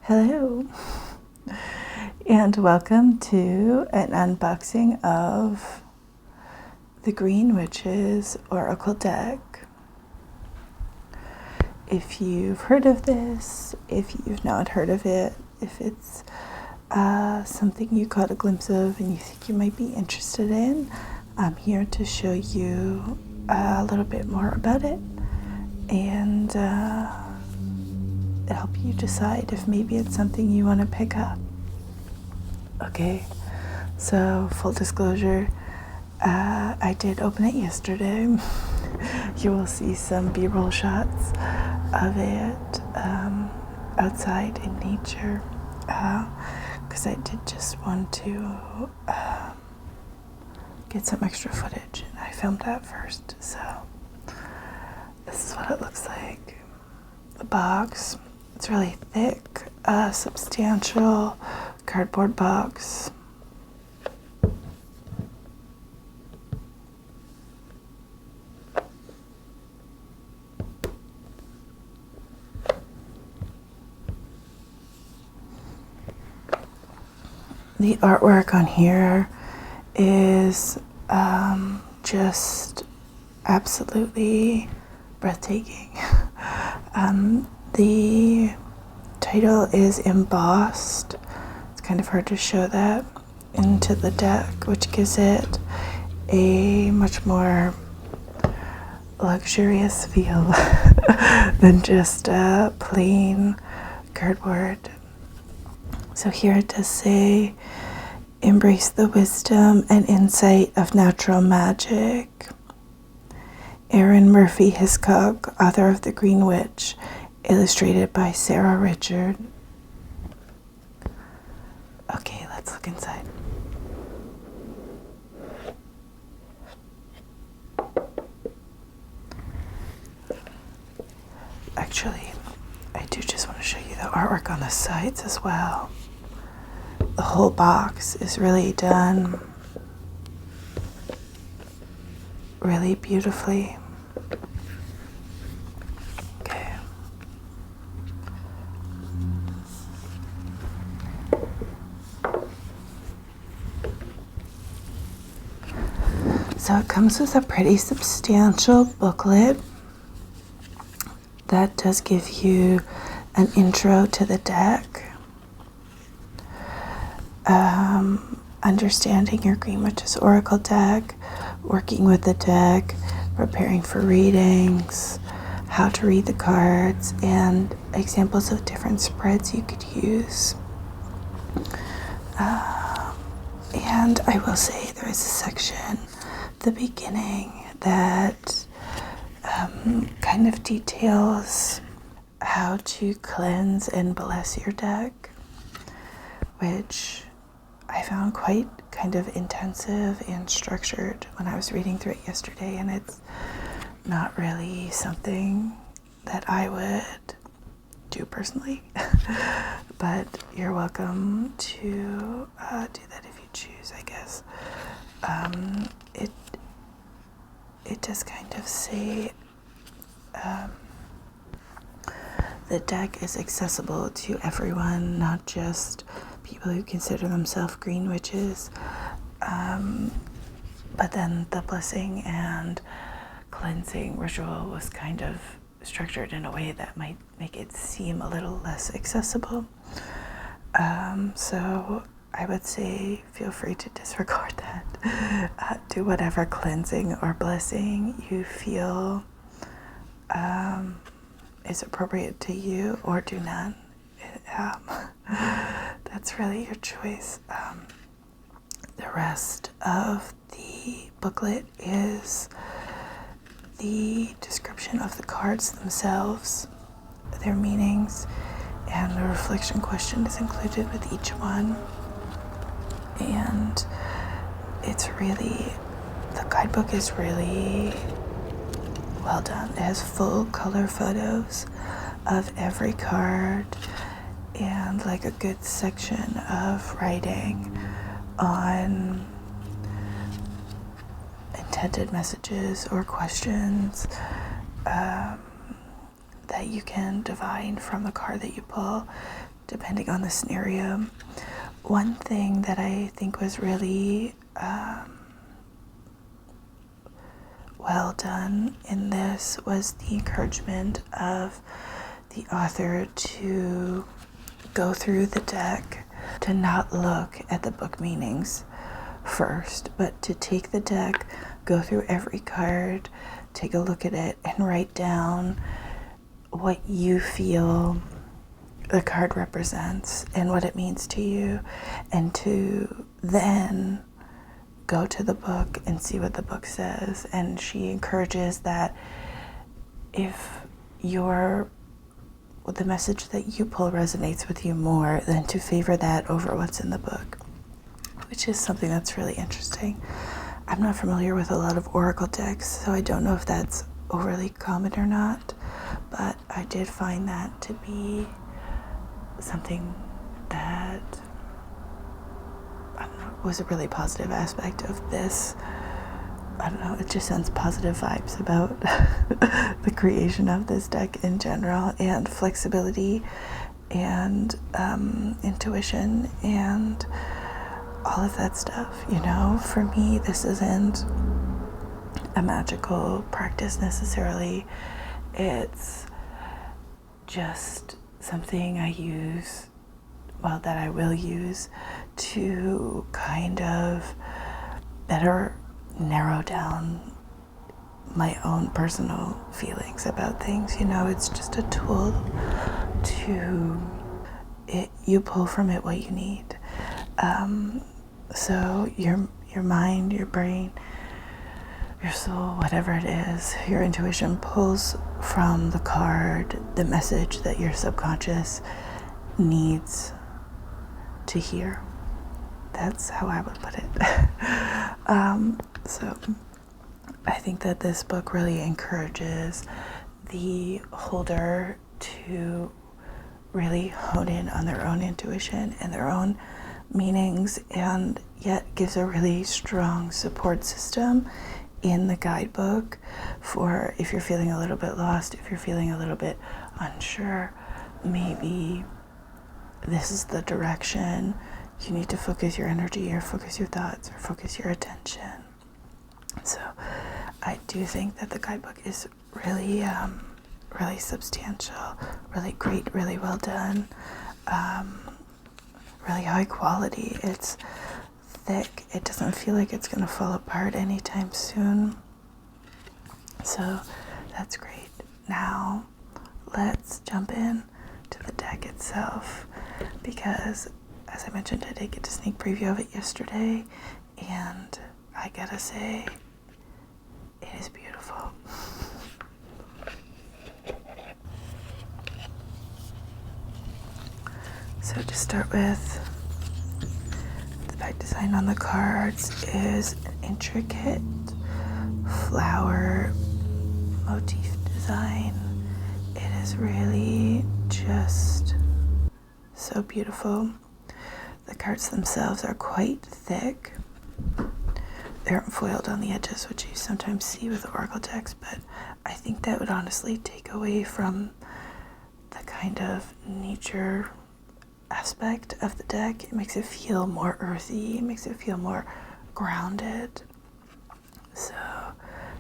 Hello, and welcome to an unboxing of the Green Witch's Oracle deck. If you've heard of this, if you've not heard of it, if it's something you caught a glimpse of and you think you might be interested in, I'm here to show you a little bit more about it and help you decide if maybe it's something you want to pick up. Okay, so full disclosure, I did open it yesterday. You will see some B-roll shots of it outside in nature, because I did just want to get some extra footage, and I filmed that first. So this is what it looks like. The box, it's really thick, substantial cardboard box. The artwork on here is just absolutely breathtaking. The title is embossed. It's kind of hard to show that into the deck, which gives it a much more luxurious feel than just plain cardboard. So here it does say, embrace the wisdom and insight of natural magic. Erin Murphy Hiscock, author of The Green Witch, illustrated by Sarah Richard. Okay, let's look inside. Actually, I do just want to show you the artwork on the sides as well. The whole box is really done really beautifully. Okay. So it comes with a pretty substantial booklet that does give you an intro to the deck. Understanding your Green Witch's Oracle deck, working with the deck, preparing for readings, how to read the cards, and examples of different spreads you could use. And I will say there is a section at the beginning that kind of details how to cleanse and bless your deck, which I found quite kind of intensive and structured when I was reading through it yesterday, and it's not really something that I would do personally. But you're welcome to do that if you choose, I guess. It does kind of say the deck is accessible to everyone, not just people who consider themselves green witches. But then the blessing and cleansing ritual was kind of structured in a way that might make it seem a little less accessible. So I would say feel free to disregard that. Do whatever cleansing or blessing you feel is appropriate to you, or do none. That's really your choice. The rest of the booklet is the description of the cards themselves, their meanings, and the reflection question is included with each one. And the guidebook is really well done. It has full color photos of every card and like a good section of writing on intended messages or questions that you can divine from the card that you pull depending on the scenario. One thing that I think was really well done in this was the encouragement of the author to go through the deck, to not look at the book meanings first, but to take the deck, go through every card, take a look at it, and write down what you feel the card represents and what it means to you, and to then go to the book and see what the book says. And she encourages that if the message that you pull resonates with you more, then to favor that over what's in the book, which is something that's really interesting. I'm not familiar with a lot of oracle decks, so I don't know if that's overly common or not, but I did find that to be something that, I don't know, was a really positive aspect of this. I don't know, it just sends positive vibes about the creation of this deck in general, and flexibility and intuition and all of that stuff. You know, for me, this isn't a magical practice necessarily. It's just something I use, that I will use to kind of better narrow down my own personal feelings about things. You know, it's just a tool you pull from it what you need. So your mind, your brain, your soul, whatever it is, your intuition pulls from the card the message that your subconscious needs to hear. That's how I would put it. So I think that this book really encourages the holder to really hone in on their own intuition and their own meanings, and yet gives a really strong support system in the guidebook for if you're feeling a little bit lost, if you're feeling a little bit unsure, maybe this is the direction you need to focus your energy or focus your thoughts or focus your attention. So I do think that the guidebook is really, really substantial, really great, really well done, really high quality. It's thick. It doesn't feel like it's going to fall apart anytime soon. So that's great. Now let's jump in to the deck itself, because as I mentioned, I did get a sneak preview of it yesterday, and I gotta say, it is beautiful. So to start with, the back design on the cards is an intricate flower motif design. It is really just so beautiful. The cards themselves are quite thick. They aren't foiled on the edges, which you sometimes see with oracle decks, but I think that would honestly take away from the kind of nature aspect of the deck. It makes it feel more earthy, it makes it feel more grounded. So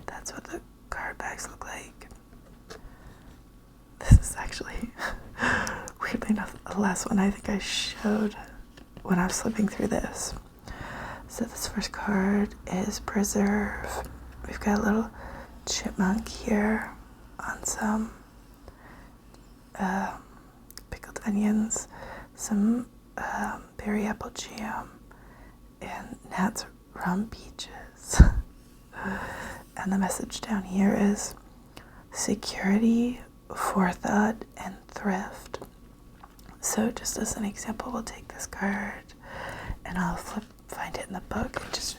that's what the card backs look like. This is actually weirdly enough the last one I think I showed when I was flipping through this. So this first card is Preserve. We've got a little chipmunk here on some pickled onions, some berry apple jam, and Nat's rum peaches. And the message down here is security, forethought, and thrift. So just as an example, we'll take this card and I'll find it in the book and just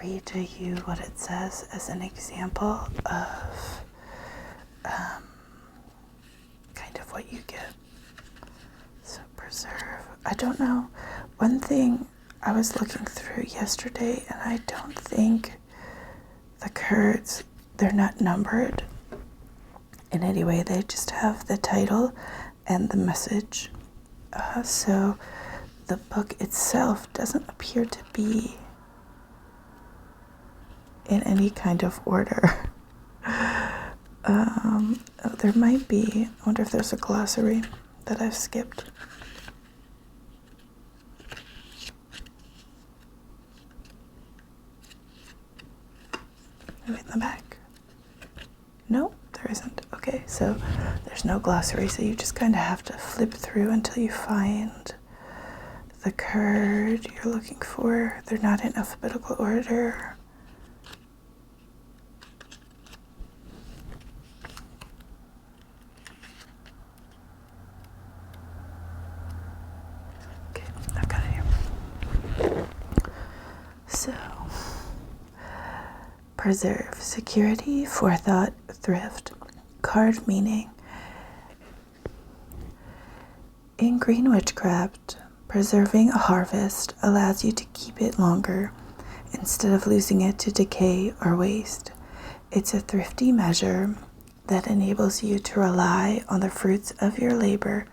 read to you what it says as an example of kind of what you get. So Preserve. I don't know. One thing I was looking through yesterday, and I don't think the cards, they're not numbered in any way. They just have the title and the message So the book itself doesn't appear to be in any kind of order. There might be. I wonder if there's a glossary that I've skipped. Maybe in the back. No, there isn't. Okay, so there's no glossary, so you just kind of have to flip through until you find the card you're looking for. They're not in alphabetical order. Okay, I've got it here. So, preserve, security, forethought, thrift. Card meaning. In green witchcraft, preserving a harvest allows you to keep it longer instead of losing it to decay or waste. It's a thrifty measure that enables you to rely on the fruits of your labor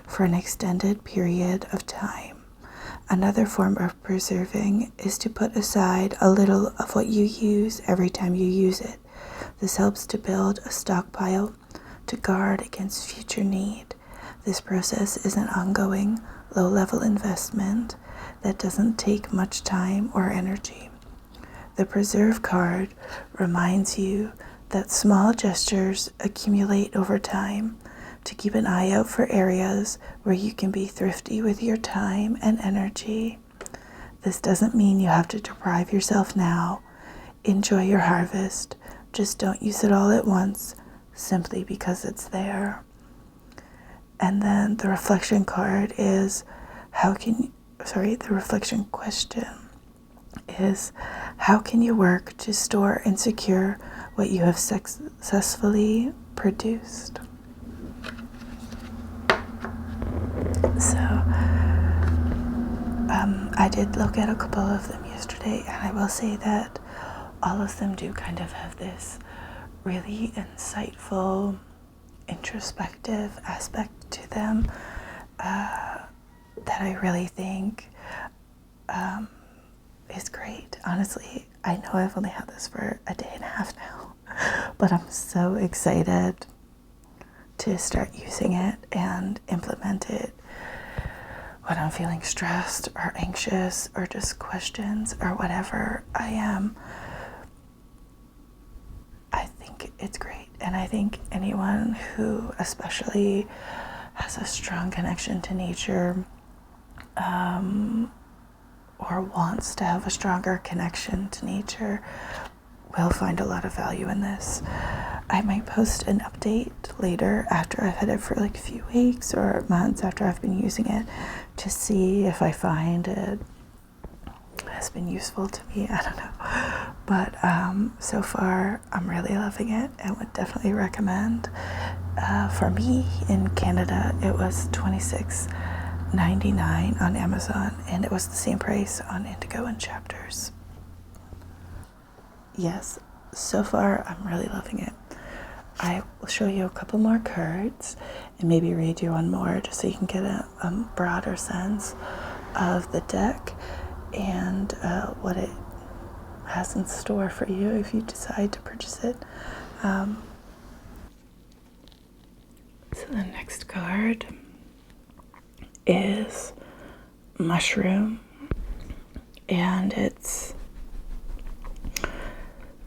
for an extended period of time. Another form of preserving is to put aside a little of what you use every time you use it. This helps to build a stockpile to guard against future need. This process is an ongoing, low-level investment that doesn't take much time or energy. The preserve card reminds you that small gestures accumulate over time. To keep an eye out for areas where you can be thrifty with your time and energy. This doesn't mean you have to deprive yourself now. Enjoy your harvest. Just don't use it all at once, simply because it's there. And then the reflection card is, the reflection question is, how can you work to store and secure what you have successfully produced? So, I did look at a couple of them yesterday, and I will say that all of them do kind of have this really insightful, introspective aspect to them that I really think is great. Honestly, I know I've only had this for a day and a half now, but I'm so excited to start using it and implement it when I'm feeling stressed or anxious or just questions or whatever I am. I think it's great, and I think anyone who especially has a strong connection to nature or wants to have a stronger connection to nature will find a lot of value in this. I might post an update later after I've had it for like a few weeks or months after I've been using it to see if I find it has been useful to me. I don't know. But so far, I'm really loving it and would definitely recommend. For me in Canada, it was $26.99 on Amazon, and it was the same price on Indigo and Chapters. Yes, so far I'm really loving it. I will show you a couple more cards and maybe read you one more just so you can get a broader sense of the deck and what it has in store for you if you decide to purchase it. So the next card is Mushroom, and it's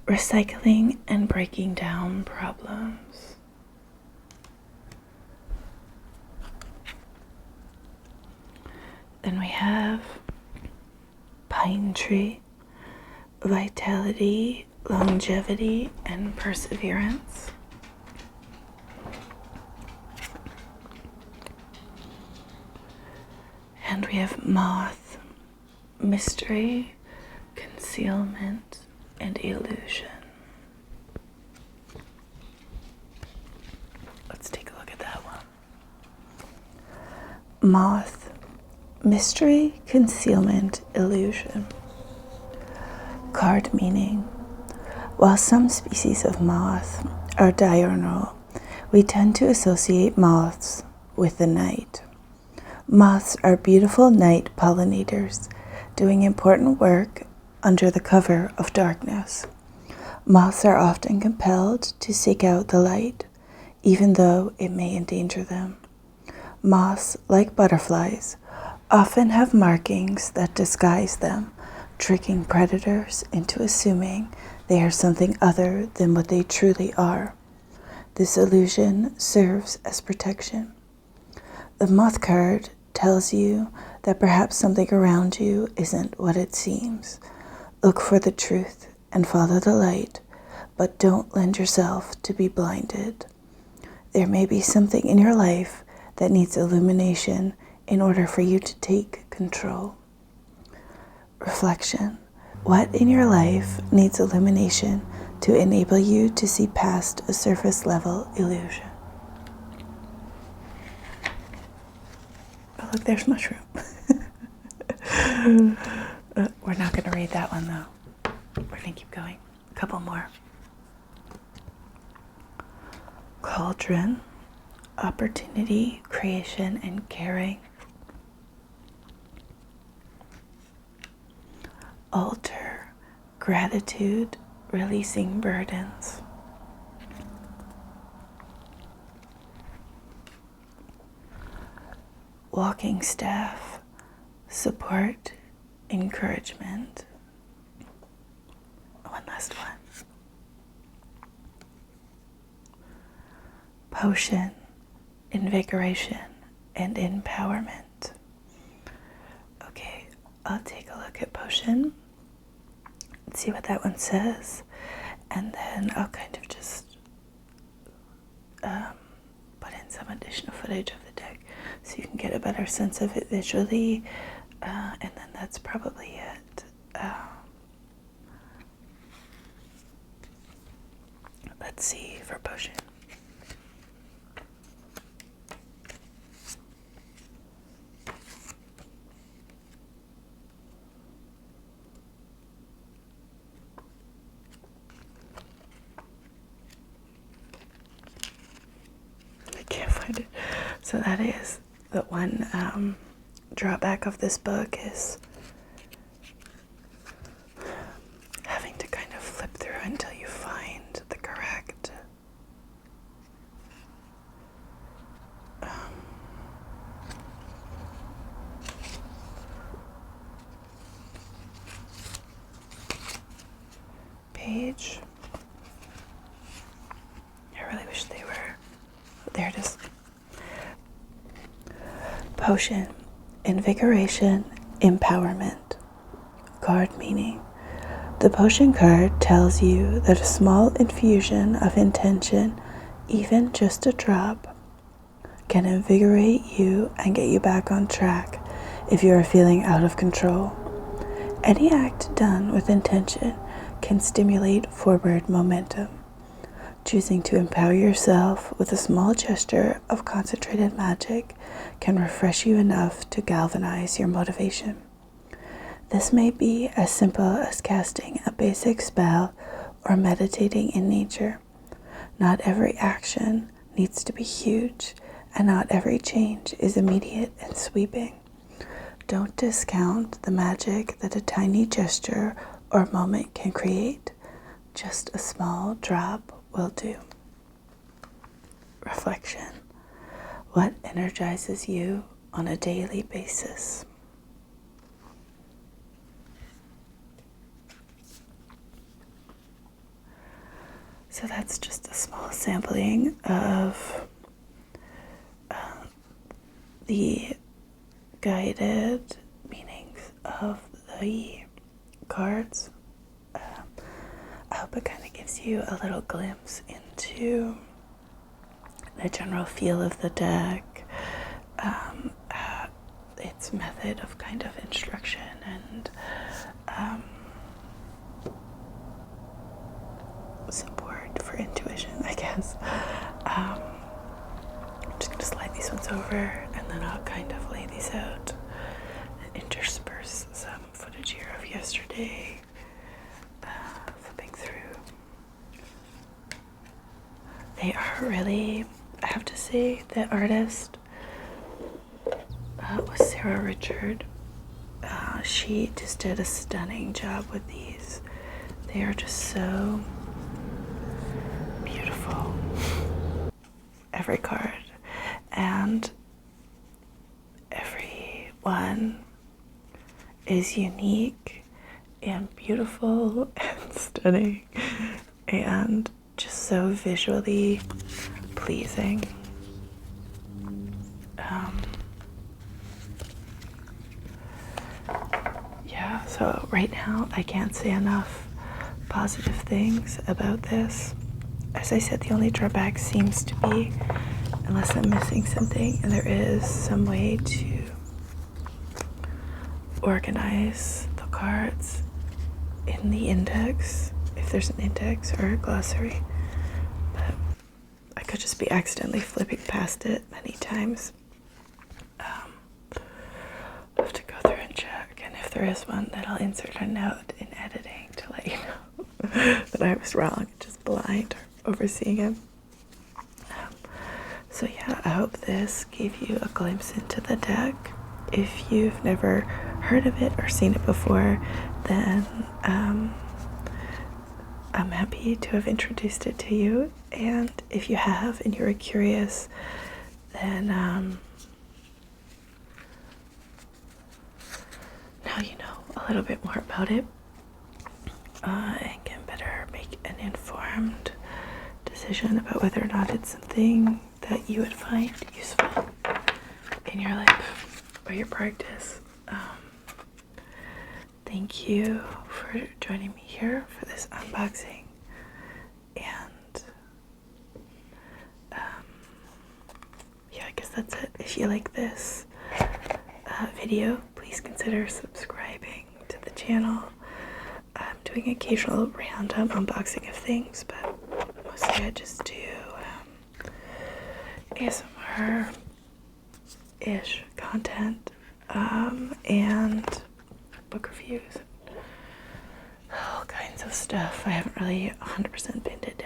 recycling and breaking down problems. Then we have Pine Tree, vitality, longevity, and perseverance. And we have Moth, mystery, concealment, and illusion. Let's take a look at that one. Moth, mystery, concealment, illusion. Card meaning. While some species of moth are diurnal, we tend to associate moths with the night. Moths are beautiful night pollinators, doing important work under the cover of darkness. Moths are often compelled to seek out the light, even though it may endanger them. Moths, like butterflies, often have markings that disguise them, tricking predators into assuming they are something other than what they truly are. This illusion serves as protection. The moth card tells you that perhaps something around you isn't what it seems. Look for the truth and follow the light, but don't lend yourself to be blinded. There may be something in your life that needs illumination in order for you to take control. Reflection. What in your life needs illumination to enable you to see past a surface level illusion? Oh, look, there's mushroom. We're not going to read that one though. We're going to keep going. A couple more. Cauldron, opportunity, creation, and caring. Altar, gratitude, releasing burdens. Walking staff, support, encouragement. One last one. Potion, invigoration, and empowerment. Okay, I'll take a look at potion and see what that one says, and then I'll kind of just put in some additional footage of the deck so you can get a better sense of it visually, and then that's probably it. Let's see for potion. Can't find it. So that is the one drawback of this book, is having to kind of flip through until you find the correct page. I really wish they were. There it is. Potion, invigoration, empowerment. Card meaning. The potion card tells you that a small infusion of intention, even just a drop, can invigorate you and get you back on track if you are feeling out of control. Any act done with intention can stimulate forward momentum. Choosing to empower yourself with a small gesture of concentrated magic can refresh you enough to galvanize your motivation. This may be as simple as casting a basic spell or meditating in nature. Not every action needs to be huge, and not every change is immediate and sweeping. Don't discount the magic that a tiny gesture or moment can create. Just a small drop will do. Reflection. What energizes you on a daily basis? So that's just a small sampling of the guided meanings of the cards. I hope it kind of gives you a little glimpse into the general feel of the deck, its method of kind of instruction, and support for intuition, I guess. I'm just going to slide these ones over, and then I'll kind of lay these out and intersperse some footage here of yesterday. Flipping through. They are really, I have to say, the artist was Sarah Richard. She just did a stunning job with these. They are just so beautiful. Every card. And every one is unique and beautiful and stunning and just so visually pleasing. Yeah, so right now I can't say enough positive things about this. As I said, the only drawback seems to be, unless I'm missing something, and there is some way to organize the cards in the index, if there's an index or a glossary, but I could just be accidentally flipping past it many times. I'll have to go through and check, and if there is one, then I'll insert a note in editing to let you know that I was wrong, just blind or overseeing it. So yeah, I hope this gave you a glimpse into the deck. If you've never heard of it or seen it before, then I'm happy to have introduced it to you. And if you have and you're curious, then now you know a little bit more about it and can better make an informed decision about whether or not it's something that you would find useful in your life or your practice. Thank you for joining me here for this unboxing, and yeah, I guess that's it. If you like this video, please consider subscribing to the channel. I'm doing occasional random unboxing of things, but mostly I just do ASMR-ish content and book reviews, all kinds of stuff. I haven't really 100% pinned it